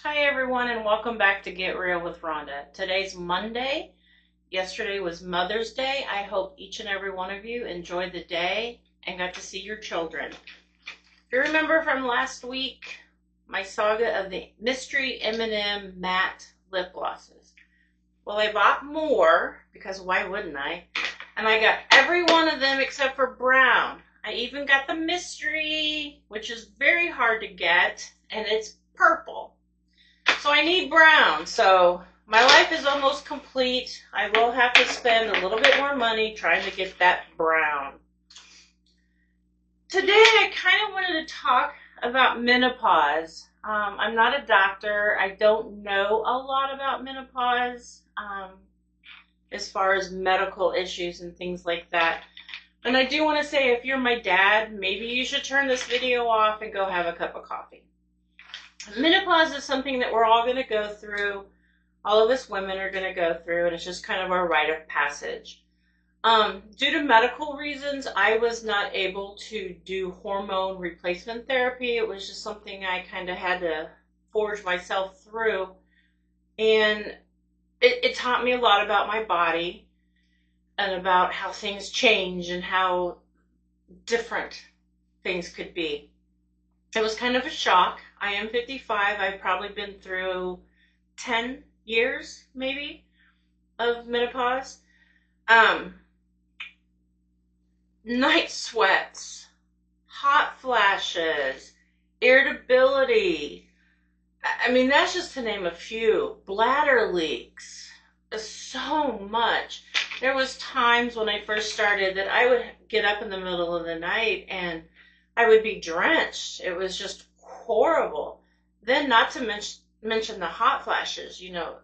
Hi everyone and welcome back to Get Real with Rhonda. Today's Monday. Yesterday was Mother's Day. I hope each and every one of you enjoyed the day and got to see your children. If you remember from last week, my saga of the mystery M&M matte lip glosses. Well, I bought more because why wouldn't I? And I got every one of them except for brown. I even got the mystery, which is very hard to get, and it's purple. So I need brown. So my life is almost complete. I will have to spend a little bit more money trying to get that brown. Today I kind of wanted to talk about menopause. I'm not a doctor. I don't know a lot about menopause as far as medical issues and things like that. And I do want to say, if you're my dad, maybe you should turn this video off and go have a cup of coffee. Menopause is something that we're all going to go through. All of us women are going to go through, and it's just kind of our rite of passage. Due to medical reasons, I was not able to do hormone replacement therapy. It was just something I kind of had to forge myself through. And it taught me a lot about my body and about how things change and how different things could be. It was kind of a shock. I am 55. I've probably been through 10 years, maybe, of menopause. Night sweats, hot flashes, irritability. I mean, that's just to name a few. Bladder leaks. So much. There was times when I first started that I would get up in the middle of the night and I would be drenched. It was just horrible. Then not to mention the hot flashes, you know,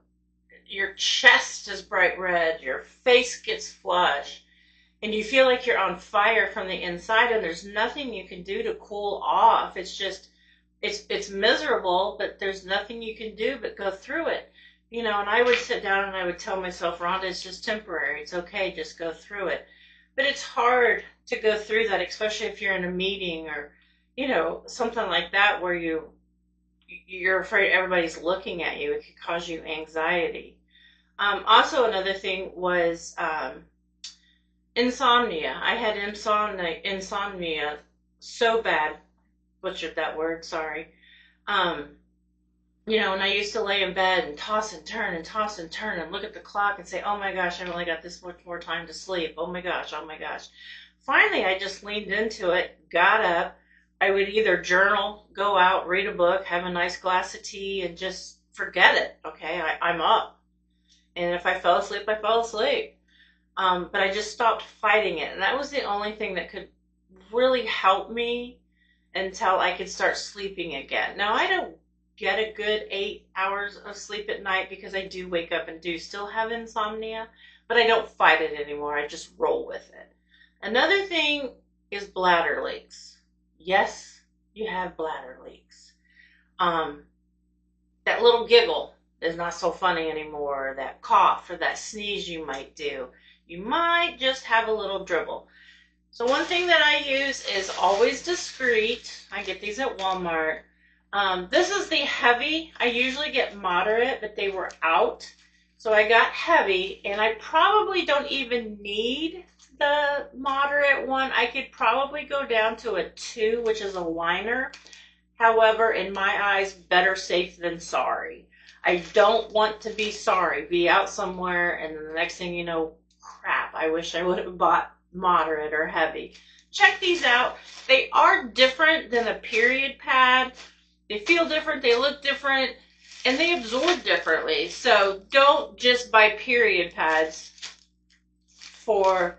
your chest is bright red, your face gets flushed, and you feel like you're on fire from the inside and there's nothing you can do to cool off. It's just, it's miserable, but there's nothing you can do but go through it. You know, and I would sit down and I would tell myself, Rhonda, it's just temporary. It's okay, just go through it. But it's hard to go through that, especially if you're in a meeting or, you know, something like that where you're afraid everybody's looking at you. It could cause you anxiety. Also, another thing was insomnia. I had insomnia so bad. Butchered that word, sorry. You know, and I used to lay in bed and toss and turn and toss and turn and look at the clock and say, oh my gosh, I've only got this much more time to sleep. Oh my gosh, oh my gosh. Finally, I just leaned into it, got up. I would either journal, go out, read a book, have a nice glass of tea, and just forget it. Okay, I'm up. And if I fell asleep, I fell asleep. But I just stopped fighting it. And that was the only thing that could really help me until I could start sleeping again. Now, I don't get a good 8 hours of sleep at night because I do wake up and do still have insomnia, but I don't fight it anymore. I just roll with it. Another thing is bladder leaks. Yes, you have bladder leaks. That little giggle is not so funny anymore. That cough or that sneeze you might do. You might just have a little dribble. So one thing that I use is Always Discreet. I get these at Walmart. This is the heavy. I usually get moderate, but they were out. So I got heavy, and I probably don't even need the moderate one. I could probably go down to a 2, which is a liner. However, in my eyes, better safe than sorry. I don't want to be sorry, be out somewhere, and then the next thing you know, crap, I wish I would have bought moderate or heavy. Check these out. They are different than a period pad. They feel different, they look different, and they absorb differently. So don't just buy period pads for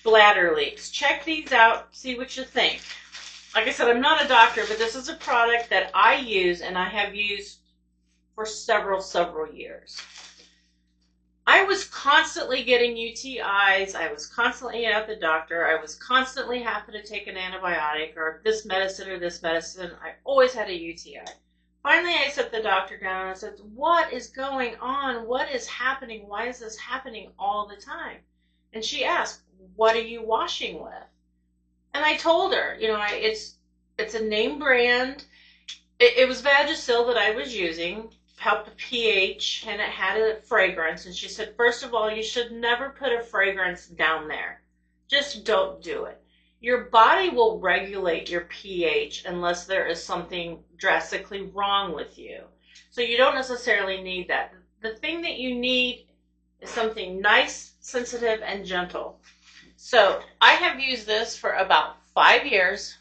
bladder leaks. Check these out, see what you think. Like I said, I'm not a doctor, but this is a product that I use and I have used for several years. I was constantly getting UTIs. I was constantly at the doctor. I was constantly having to take an antibiotic or this medicine or this medicine. I always had a UTI. Finally, I sat the doctor down and I said, what is going on? What is happening? Why is this happening all the time? And she asked, what are you washing with? And I told her, you know, it's a name brand. It was Vagisil that I was using, helped the pH, and it had a fragrance. And she said, first of all, you should never put a fragrance down there. Just don't do it. Your body will regulate your pH unless there is something drastically wrong with you. So you don't necessarily need that. The thing that you need is something nice, sensitive, and gentle. So I have used this for about 5 years.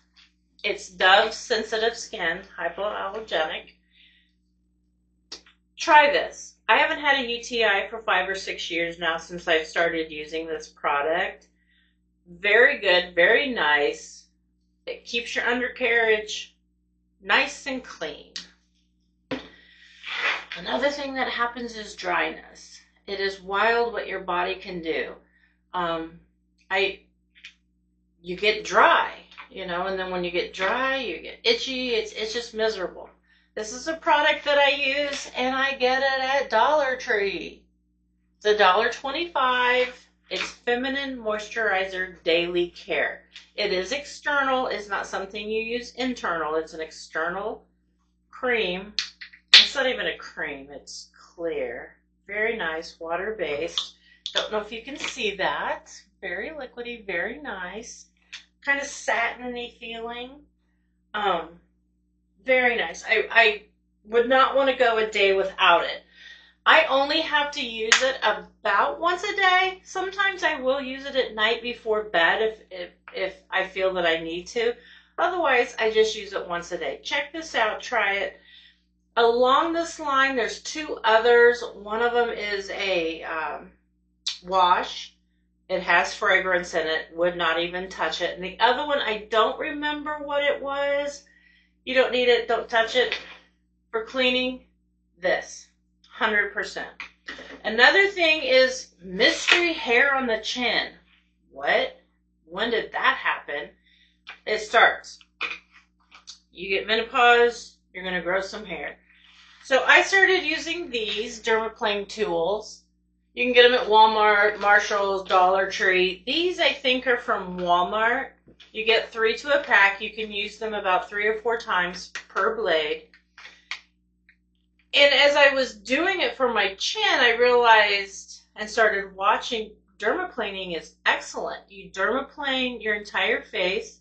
It's Dove Sensitive Skin, hypoallergenic. Try this. I haven't had a UTI for 5 or 6 years now since I've started using this product. Very good, very nice. It keeps your undercarriage nice and clean. Another thing that happens is dryness. It is wild what your body can do. You get dry, and then when you get dry, you get itchy. It's just miserable. This is a product that I use, and I get it at Dollar Tree. It's $1.25. It's Feminine Moisturizer Daily Care. It is external. It's not something you use internal. It's an external cream. It's not even a cream. It's clear. Very nice, water-based. Don't know if you can see that. Very liquidy, very nice. Kind of satiny feeling. Very nice. I would not want to go a day without it. I only have to use it about once a day. Sometimes I will use it at night before bed if I feel that I need to. Otherwise, I just use it once a day. Check this out. Try it. Along this line, there's two others. One of them is a wash. It has fragrance in it. Would not even touch it. And the other one, I don't remember what it was. You don't need it. Don't touch it. For cleaning, this. 100%. Another thing is mystery hair on the chin. What? When did that happen? It starts. You get menopause, you're going to grow some hair. So I started using these dermaplane tools. You can get them at Walmart, Marshall's, Dollar Tree. These I think are from Walmart. You get 3 to a pack. You can use them about 3 or 4 times per blade. And as I was doing it for my chin, I realized and started watching dermaplaning is excellent. You dermaplane your entire face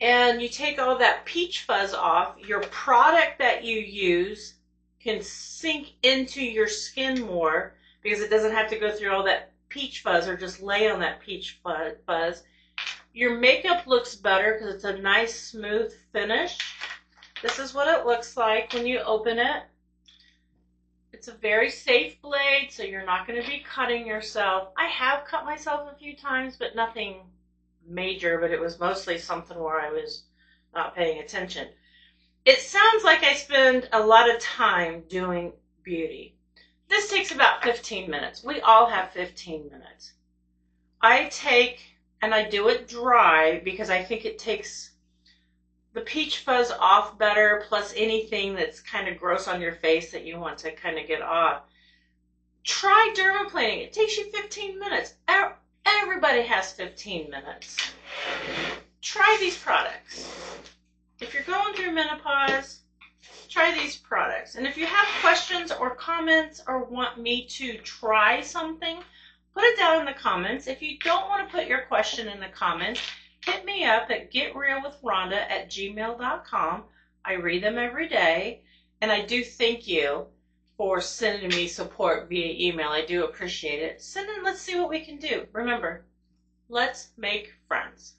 and you take all that peach fuzz off. Your product that you use can sink into your skin more because it doesn't have to go through all that peach fuzz or just lay on that peach fuzz. Your makeup looks better because it's a nice smooth finish. This is what it looks like when you open it. It's a very safe blade, so you're not going to be cutting yourself. I have cut myself a few times, but nothing major, but it was mostly something where I was not paying attention. It sounds like I spend a lot of time doing beauty. This takes about 15 minutes. We all have 15 minutes. I take, and I do it dry because I think it takes the peach fuzz off better, plus anything that's kind of gross on your face that you want to kind of get off. Try dermaplaning. It takes you 15 minutes. Everybody has 15 minutes. Try these products. If you're going through menopause, try these products. And if you have questions or comments or want me to try something, put it down in the comments. If you don't want to put your question in the comments, hit me up at getrealwithrhonda@gmail.com. I read them every day, and I do thank you for sending me support via email. I do appreciate it. Send in, let's see what we can do. Remember, let's make friends.